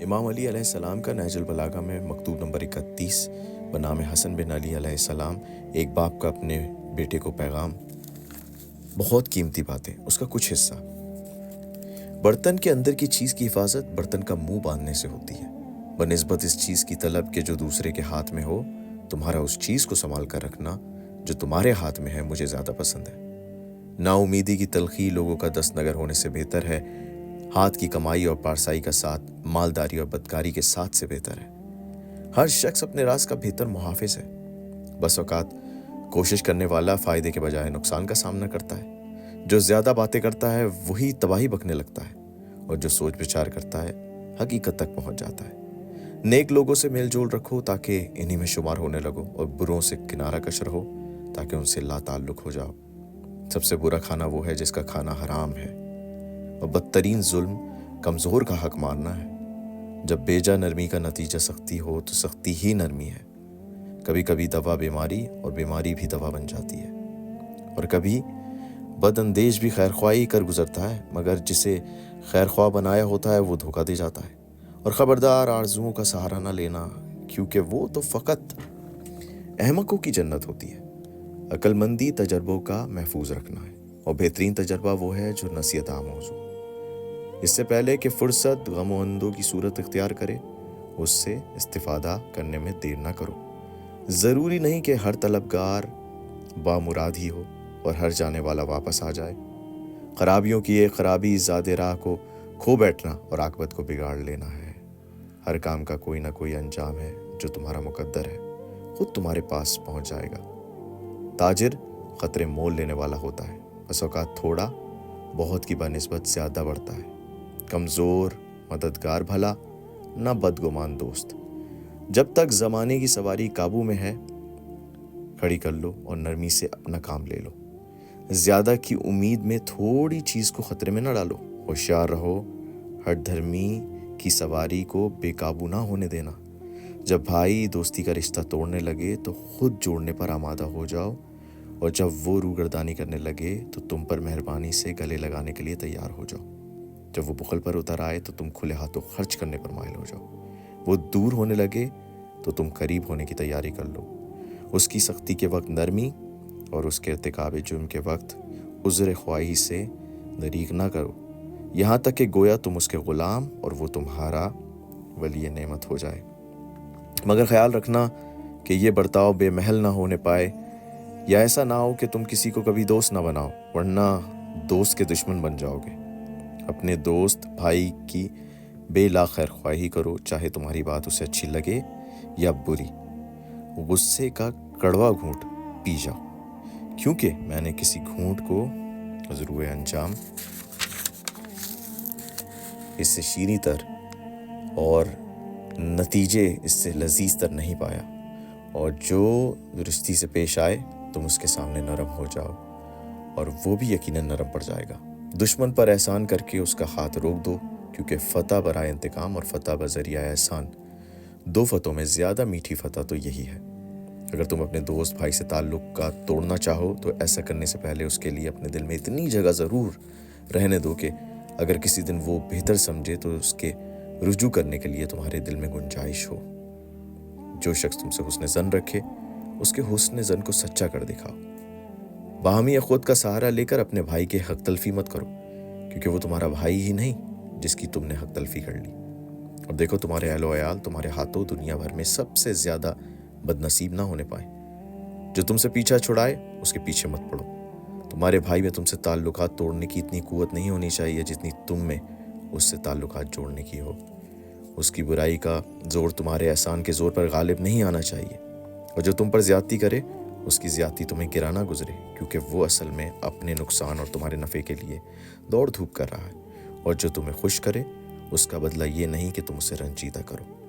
امام علی علیہ السلام کا نہج البلاغہ میں مکتوب نمبر 31 بنام حسن بن علی علیہ السلام، ایک باپ کا اپنے بیٹے کو پیغام۔ بہت قیمتی باتیں، اس کا کچھ حصہ۔ برتن کے اندر کی چیز کی حفاظت برتن کا منہ باندھنے سے ہوتی ہے، بنسبت اس چیز کی طلب کہ جو دوسرے کے ہاتھ میں ہو۔ تمہارا اس چیز کو سنبھال کر رکھنا جو تمہارے ہاتھ میں ہے مجھے زیادہ پسند ہے۔ نا امیدی کی تلخی لوگوں کا دست نگر ہونے سے بہتر ہے، ہاتھ کی کمائی اور پارسائی کا ساتھ مالداری اور بدکاری کے ساتھ سے بہتر ہے۔ ہر شخص اپنے راز کا بہتر محافظ ہے۔ بس اوقات کوشش کرنے والا فائدے کے بجائے نقصان کا سامنا کرتا ہے۔ جو زیادہ باتیں کرتا ہے وہی تباہی بکنے لگتا ہے، اور جو سوچ بچار کرتا ہے حقیقت تک پہنچ جاتا ہے۔ نیک لوگوں سے میل جول رکھو تاکہ انہی میں شمار ہونے لگو، اور بروں سے کنارہ کش رہو تاکہ ان سے لا تعلق ہو جاؤ۔ سب سے برا کھانا وہ ہے جس کا کھانا حرام ہے، اور بدترین ظلم کمزور کا حق مارنا ہے۔ جب بیجا نرمی کا نتیجہ سختی ہو تو سختی ہی نرمی ہے۔ کبھی کبھی دوا بیماری اور بیماری بھی دوا بن جاتی ہے، اور کبھی بد اندیش بھی خیر خواہی کر گزرتا ہے، مگر جسے خیر خواہ بنایا ہوتا ہے وہ دھوکہ دے جاتا ہے۔ اور خبردار آرزوؤں کا سہارا نہ لینا، کیونکہ وہ تو فقط احمقوں کی جنت ہوتی ہے۔ عقل مندی تجربوں کا محفوظ رکھنا ہے، اور بہترین تجربہ وہ ہے جو نصیحت آموز ہو۔ اس سے پہلے کہ فرصت غم و اندو کی صورت اختیار کرے، اس سے استفادہ کرنے میں دیر نہ کرو۔ ضروری نہیں کہ ہر طلبگار بامراد ہی ہو اور ہر جانے والا واپس آ جائے۔ خرابیوں کی ایک خرابی زاد راہ کو کھو بیٹھنا اور عاقبت کو بگاڑ لینا ہے۔ ہر کام کا کوئی نہ کوئی انجام ہے جو تمہارا مقدر ہے، خود تمہارے پاس پہنچ جائے گا۔ تاجر خطرے مول لینے والا ہوتا ہے، بس اوقات تھوڑا بہت کی بنسبت زیادہ بڑھتا ہے۔ کمزور مددگار بھلا، نہ بدگمان دوست۔ جب تک زمانے کی سواری قابو میں ہے کھڑی کر لو اور نرمی سے اپنا کام لے لو۔ زیادہ کی امید میں تھوڑی چیز کو خطرے میں نہ ڈالو۔ ہوشیار رہو، ہٹ دھرمی کی سواری کو بے قابو نہ ہونے دینا۔ جب بھائی دوستی کا رشتہ توڑنے لگے تو خود جوڑنے پر آمادہ ہو جاؤ، اور جب وہ روگردانی کرنے لگے تو تم پر مہربانی سے گلے لگانے کے لیے تیار ہو جاؤ۔ جب وہ بخل پر اتر آئے تو تم کھلے ہاتھوں خرچ کرنے پر مائل ہو جاؤ۔ وہ دور ہونے لگے تو تم قریب ہونے کی تیاری کر لو۔ اس کی سختی کے وقت نرمی، اور اس کے ارتکاب جرم کے وقت عذر خواہی سے دریغ نہ کرو، یہاں تک کہ گویا تم اس کے غلام اور وہ تمہارا ولی نعمت ہو جائے۔ مگر خیال رکھنا کہ یہ برتاؤ بے محل نہ ہونے پائے، یا ایسا نہ ہو کہ تم کسی کو کبھی دوست نہ بناؤ، ورنہ دوست کے دشمن بن جاؤ گے۔ اپنے دوست بھائی کی بے لا خیر خواہی کرو، چاہے تمہاری بات اسے اچھی لگے یا بری۔ غصے کا کڑوا گھونٹ پی جاؤ، کیونکہ میں نے کسی گھونٹ کو ضرور انجام اس سے شیریں تر اور نتیجے اس سے لذیذ تر نہیں پایا۔ اور جو درستی سے پیش آئے تم اس کے سامنے نرم ہو جاؤ، اور وہ بھی یقیناً نرم پڑ جائے گا۔ دشمن پر احسان کر کے اس کا ہاتھ روک دو، کیونکہ فتح برائے انتقام اور فتح بذریعہ احسان، دو فتحوں میں زیادہ میٹھی فتح تو یہی ہے۔ اگر تم اپنے دوست بھائی سے تعلقات توڑنا چاہو تو ایسا کرنے سے پہلے اس کے لیے اپنے دل میں اتنی جگہ ضرور رہنے دو کہ اگر کسی دن وہ بہتر سمجھے تو اس کے رجوع کرنے کے لیے تمہارے دل میں گنجائش ہو۔ جو شخص تم سے حسن ظن رکھے اس کے حسن ظن کو سچا کر دکھاؤ۔ باہمی خود کا سہارا لے کر اپنے بھائی کے حق تلفی مت کرو، کیونکہ وہ تمہارا بھائی ہی نہیں جس کی تم نے حق تلفی کر لی۔ اور دیکھو تمہارے اہل و عیال تمہارے ہاتھوں دنیا بھر میں سب سے زیادہ بد نصیب نہ ہونے پائے۔ جو تم سے پیچھا چھڑائے اس کے پیچھے مت پڑو۔ تمہارے بھائی میں تم سے تعلقات توڑنے کی اتنی قوت نہیں ہونی چاہیے جتنی تم میں اس سے تعلقات جوڑنے کی ہو۔ اس کی برائی کا زور تمہارے احسان کے زور پر غالب نہیں آنا چاہیے، اور جو تم پر زیادتی کرے اس کی زیادتی تمہیں گرانا گزرے، کیونکہ وہ اصل میں اپنے نقصان اور تمہارے نفع کے لیے دوڑ دھوپ کر رہا ہے۔ اور جو تمہیں خوش کرے اس کا بدلہ یہ نہیں کہ تم اسے رنجیدہ کرو۔